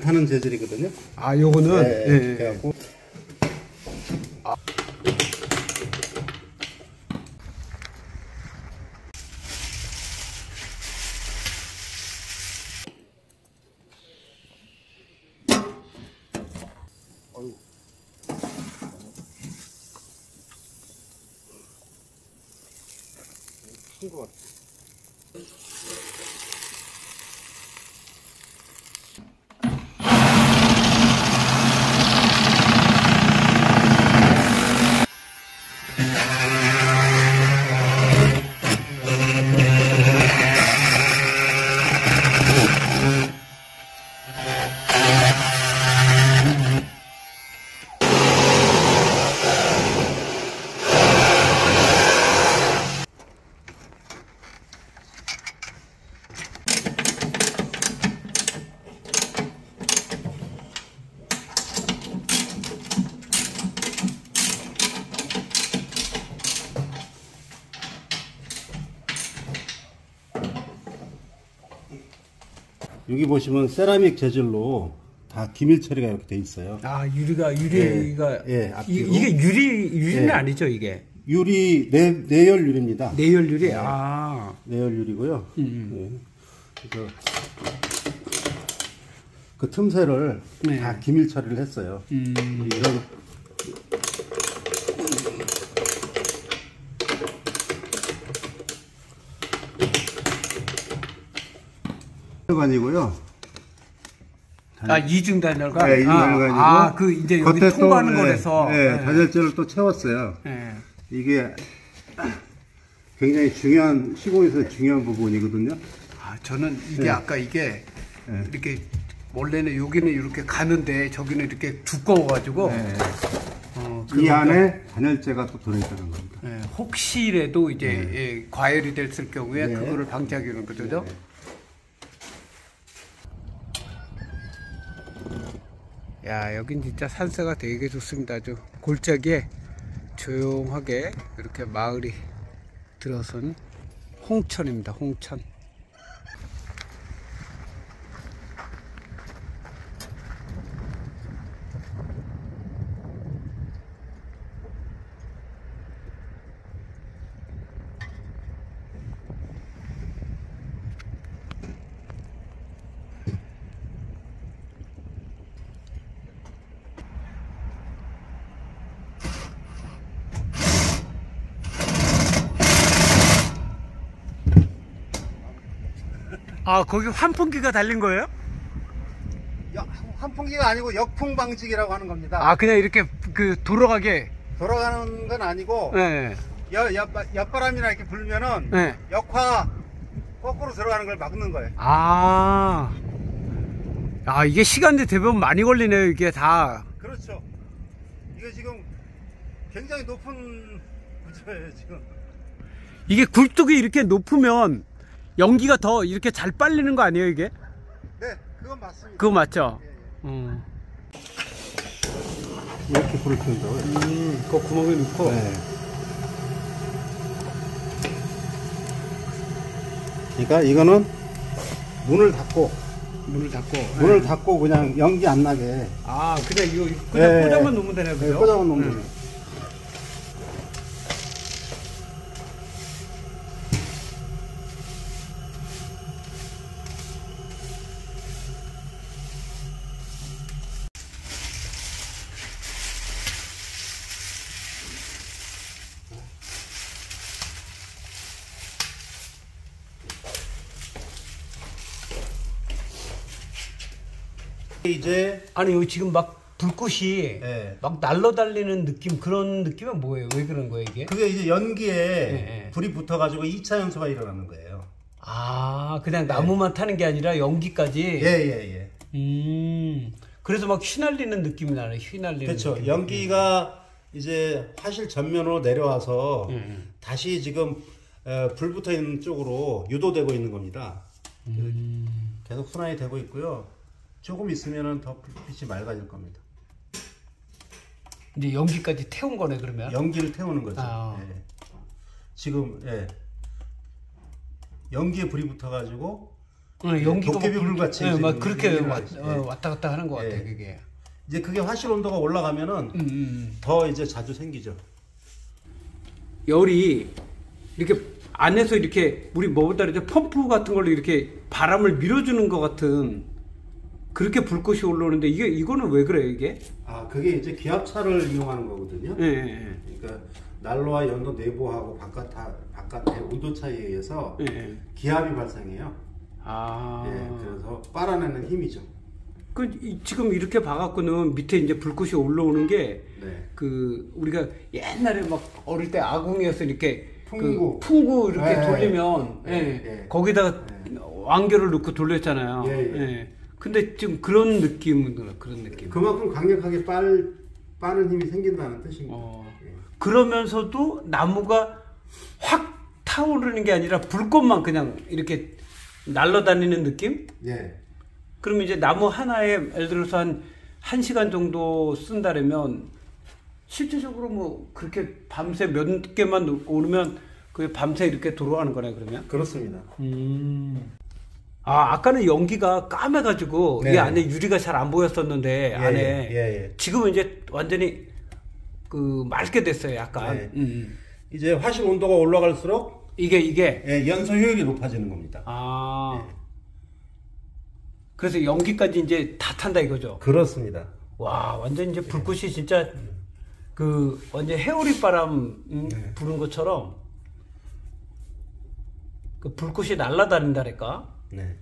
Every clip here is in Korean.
타는 재질이거든요. 아, 요거는? 네, 예. 그래갖고. 것 같아. 여기 보시면 세라믹 재질로 다 기밀 처리가 이렇게 돼 있어요. 아, 유리가 예, 이게 유리는 예. 아니죠, 이게? 유리 내열 유리입니다. 내열 유리. 네. 아, 내열 유리고요. 예. 그래서 그 틈새를 네. 다 기밀 처리를 했어요. 이런 단열관이고요. 아, 이중 단열관? 네, 이중 단열관이고. 아, 그 이제 여기 겉에 통과하는 또, 거라서. 네, 단열재를 또 채웠어요. 네. 이게 굉장히 중요한, 시공에서 중요한 부분이거든요. 아, 저는 이게 네. 아까 이게 네. 이렇게 원래는 여기는 이렇게 가는데 저기는 이렇게 두꺼워가지고 네. 이 그러니까, 안에 단열재가 또 들어있다는 겁니다. 네, 혹시라도 이제 네. 예, 과열이 됐을 경우에 네. 그거를 방지하기 위한 거죠. 네. 야, 여긴 진짜 산세가 되게 좋습니다. 아주 골짜기에 조용하게 이렇게 마을이 들어선 홍천입니다. 홍천. 아, 거기 환풍기가 달린 거예요? 환풍기가 아니고 역풍 방지기라고 하는 겁니다. 아, 그냥 이렇게 그 돌아가게. 돌아가는 건 아니고 네. 옆바람이나 이렇게 불면은 네. 역화 거꾸로 들어가는 걸 막는 거예요. 아, 이게 시간대 대부분 많이 걸리네요, 이게 다. 그렇죠. 이거 지금 굉장히 높은 구조예요, 지금. 이게 굴뚝이 이렇게 높으면 연기가 더 이렇게 잘 빨리는 거 아니에요, 이게? 네, 그건 맞습니다. 그거 맞죠? 예, 예. 음. 이렇게 불을 켜죠. 그 구멍에 넣고. 네. 그러니까 이거는 문을 닫고 문을 닫고. 그냥 연기 안 나게. 아, 그냥 이거 그냥 네. 꽂아만 놓으면 되나요, 그죠? 꽂아만 놓으면 돼요. 이제 아니, 여기 지금 막 불꽃이 네. 막 날라달리는 느낌, 그런 느낌은 뭐예요? 왜 그런 거예요, 이게? 그게 이제 연기에 네. 불이 붙어가지고 2차 연소가 일어나는 거예요. 아, 그냥 나무만 타는 게 아니라 연기까지? 예. 그래서 막 휘날리는 느낌이 나네, 휘날리는 그렇죠. 느낌. 연기가 이제 화실 전면으로 내려와서 다시 지금 불 붙어 있는 쪽으로 유도되고 있는 겁니다. 계속 순환이 되고 있고요. 조금 있으면은 더 불빛이 맑아질 겁니다. 이제 연기까지 태운 거네, 그러면? 연기를 태우는 거죠. 아. 예. 지금 연기에 불이 붙어가지고 연기가 도깨비불 같이 막 그렇게 예. 왔다 갔다 하는 것 같아 예. 그게. 이제 그게 화실 온도가 올라가면은 더 이제 자주 생기죠. 열이 이렇게 안에서 이렇게 우리 뭐보다 이제 펌프 같은 걸로 이렇게 바람을 밀어주는 것 같은 그렇게 불꽃이 올라오는데 이거는 왜 그래요 이게? 아 그게 이제 기압차를 이용하는 거거든요. 예. 그러니까 난로와 연도 내부하고 바깥의 온도 차이에 의해서 예. 기압이 발생해요. 아. 예, 그래서 빨아내는 힘이죠. 지금 이렇게 봐갖고는 밑에 이제 불꽃이 올라오는 게 네. 그 우리가 옛날에 막 어릴 때 아궁이에서 이렇게 풍구. 풍구 이렇게 네. 돌리면 거기다가 왕겨를 넣고 돌렸잖아요. 예. 근데 지금 그런 느낌은 그런 느낌. 그만큼 강력하게 빠는 힘이 생긴다는 뜻입니다. 예. 그러면서도 나무가 확 타오르는 게 아니라 불꽃만 그냥 이렇게 날아다니는 느낌? 예. 그러면 이제 나무 하나에 예를 들어서 한 1시간 정도 쓴다면 실질적으로 뭐 그렇게 밤새 몇 개만 오르면 그게 밤새 이렇게 돌아가는 거네 그러면? 그렇습니다. 아까는 연기가 까매가지고 네. 이 안에 유리가 잘 안 보였었는데 안에 예. 지금은 이제 완전히 그 맑게 됐어요 약간. 네. 이제 화실 온도가 올라갈수록 이게 예, 연소 효율이 높아지는 겁니다. 그래서 연기까지 이제 다 탄다 이거죠. 그렇습니다. 와 완전 이제 불꽃이 진짜 그 완전 해오리 바람 부는 것처럼 그 불꽃이 날아다닌다랄까. 네.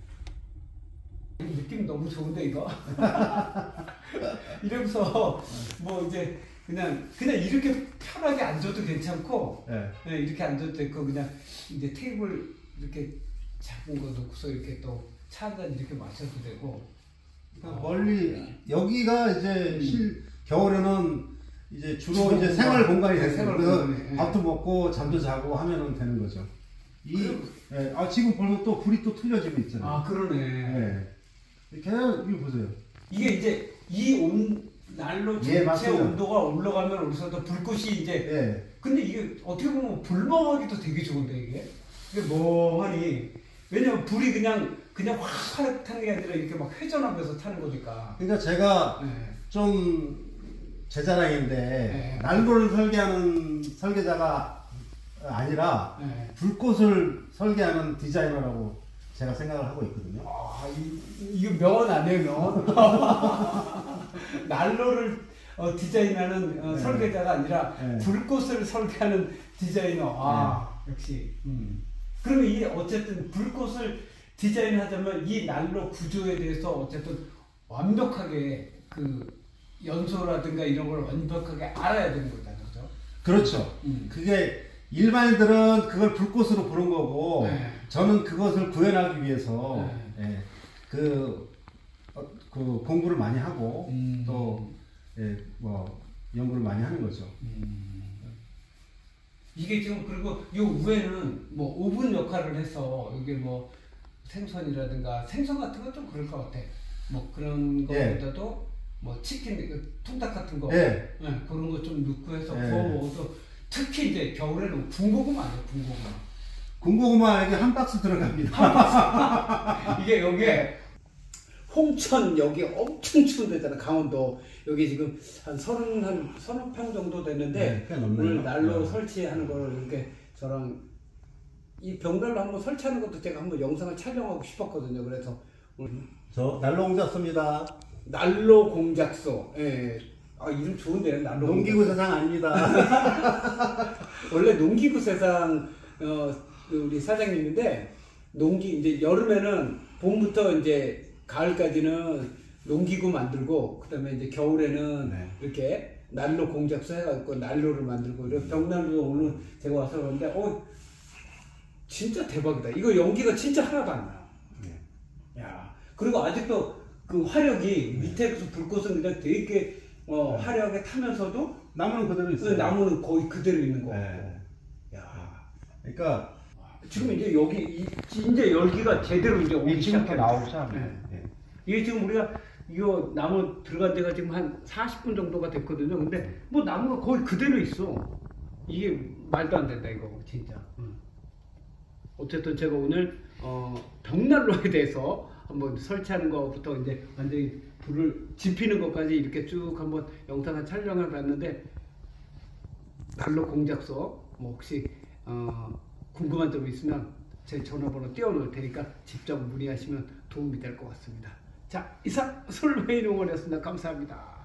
느낌 너무 좋은데 이거. 이러면서 뭐 이제 그냥 이렇게 편하게 앉아도 괜찮고, 네, 이렇게 앉아도 되고 그냥 이제 테이블 이렇게 작은 거 놓고서 이렇게 또 차 한 잔 이렇게 마셔도 되고. 그러니까 멀리 여기가 이제 겨울에는 이제 주로 이제 생활 공간이 되는 거예요. 밥도 먹고 잠도 자고 하면은 되는 거죠. 지금 보면 또 불이 또 틀려지고 있잖아요. 아 그러네. 네. 그냥 이거 보세요. 이게 이제 난로 전체 온도가 올라가면 올라서도 불꽃이 이제. 근데 이게 어떻게 보면 불멍하기도 되게 좋은데 이게 멍하니. 왜냐면 불이 그냥 확 타는 게 아니라 이렇게 막 회전하면서 타는 거니까. 그러니까 제가 좀 제 자랑인데 난로를 설계하는 설계자가 아니라 불꽃을 설계하는 디자이너라고 제가 생각을 하고 있거든요. 이거 명언 아니에요, 명언? 난로를 디자인하는 설계자가 아니라 불꽃을 설계하는 디자이너. 역시. 그러면 이 어쨌든 불꽃을 디자인하자면 이 난로 구조에 대해서 어쨌든 완벽하게 그 연소라든가 이런 걸 완벽하게 알아야 되는 거잖아요, 그렇죠? 그렇죠. 그게 일반인들은 그걸 불꽃으로 부른 거고, 저는 그것을 구현하기 위해서 그 공부를 많이 하고 또 뭐 연구를 많이 하는 거죠. 이게 지금 그리고 요 위에는 뭐 오븐 역할을 해서 이게 뭐 생선이라든가 생선 같은 거 좀 그럴 것 같아. 뭐 그런 거보다도 뭐 치킨 통닭 같은 거 그런 거 좀 넣고 해서 구워 먹어도 특히 이제 겨울에는 군고구마 아니에요, 군고구마. 군고구마 이게 한 박스 들어갑니다. 이게 여기에 홍천 여기 엄청 추운 데잖아, 강원도. 여기 지금 한 서너 평 정도 됐는데 오늘 난로 설치하는 걸 이렇게 저랑 이 벽난로 한번 설치하는 것도 제가 한번 영상을 촬영하고 싶었거든요. 그래서 오늘 저 난로 공작소입니다. 난로 공작소. 이름 좋은데요, 난로. 농기구 세상 아닙니다. 원래 농기구 세상 우리 사장님인데 이제 여름에는 봄부터 이제 가을까지는 농기구 만들고 그다음에 이제 겨울에는 이렇게 난로 공작소 해가지고 난로를 만들고 이런 벽난로 오늘 제가 와서 그러는데 진짜 대박이다. 이거 연기가 진짜 하나도 안 나. 야, 그리고 아직도 그 화력이 밑에서 불꽃은 그냥 되게 화려하게 타면서도 나무는 그대로 있어요. 나무는 거의 그대로 있는 거. 야, 그러니까 지금 이제 여기 이제 열기가 제대로 이제 오기 시작해 나오기 시작합니다. 이게 지금 우리가 이거 나무 들어간 데가 지금 한 40분 정도가 됐거든요. 근데 뭐 나무가 거의 그대로 있어. 이게 말도 안 된다 이거 진짜. 어쨌든 제가 오늘 벽난로에 대해서 한번 설치하는 것부터 이제 완전히 불을 지피는 것까지 이렇게 쭉 한번 영상을 촬영해 봤는데, 난로 공작소 뭐 혹시 궁금한 점 있으면 제 전화번호 띄워놓을 테니까 직접 문의하시면 도움이 될 것 같습니다. 자, 이상 솔베이농원이었습니다. 감사합니다.